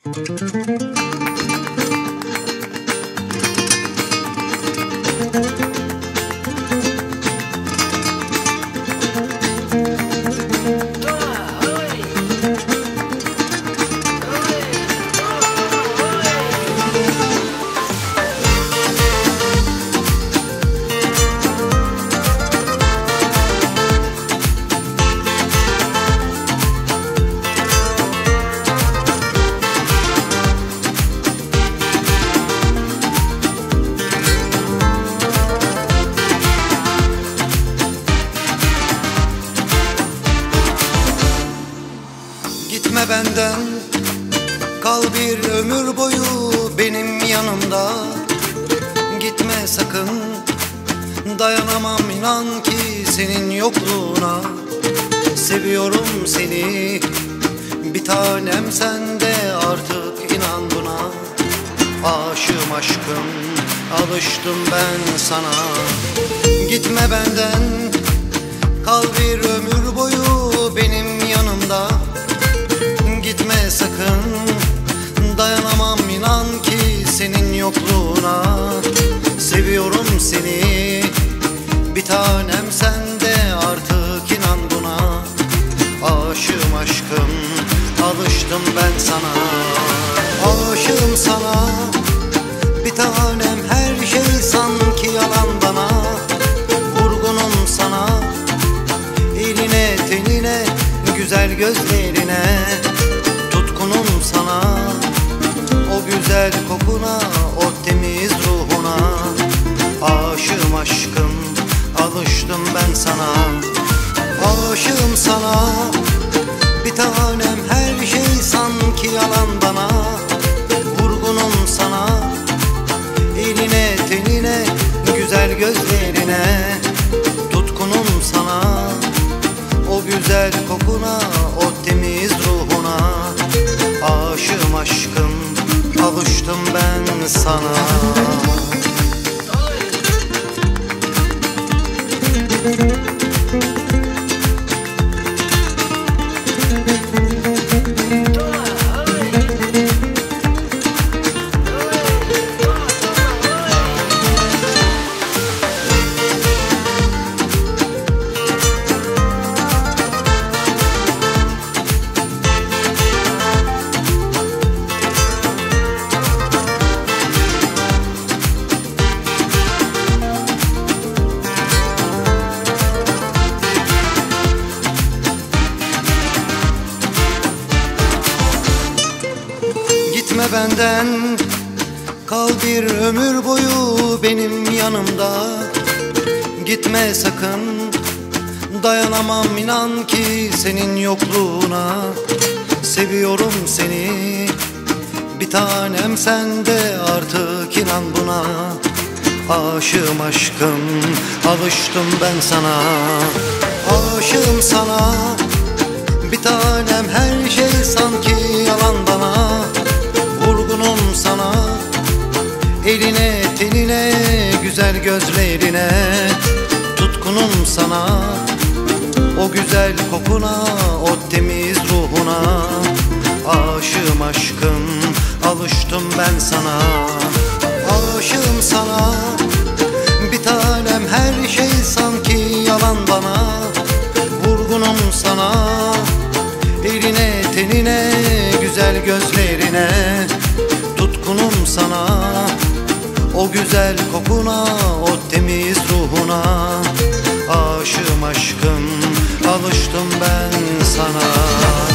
Gitme benden, kal bir ömür boyu benim yanımda. Gitme sakın, dayanamam inan ki senin yokluğuna. Seviyorum seni, bir tanem sen de artık inan buna. Aşığım aşkım, alıştım ben sana. Gitme benden, kal bir ömür boyu benim yanımda. Gitme sakın, dayanamam inan ki senin yokluğuna. Seviyorum seni, bir tanem sen de artık inan buna. Aşığım aşkım, alıştım ben sana. Aşığım sana, bir tanem her şey sanki yalan bana. Vurgunum sana, eline tenine, güzel gözlerine. Tutkunum sana, o güzel kokuna, o temiz ruhuna. Aşığım aşkım, alıştım ben sana. Aşığım sana, bir tanem her şey sanki yalan bana. Vurgunum sana, eline tenine, güzel gözlerine. Tutkunum sana, o güzel kokuna, o temiz ruhuna. Aşığım aşkım, alıştım ben sana. Gitme benden, kal bir ömür boyu benim yanımda. Gitme sakın, dayanamam inan ki senin yokluğuna. Seviyorum seni, bir tanem sen de artık inan buna. Aşığım aşkım, alıştım ben sana. Aşığım sana, bir tanem her şey sanki yalan bana. Vurgunum sana, eline tenine, güzel gözlerine. Tutkunum sana, o güzel kokuna, o temiz ruhuna. Aşığım aşkım, alıştım ben sana. Aşığım sana, bir tanem her şey sanki yalan bana. Vurgunum sana, eline tenine, güzel gözlerine. Tutkunum sana, o güzel kokuna, o temiz ruhuna. Aşığım aşkım, alıştım ben sana.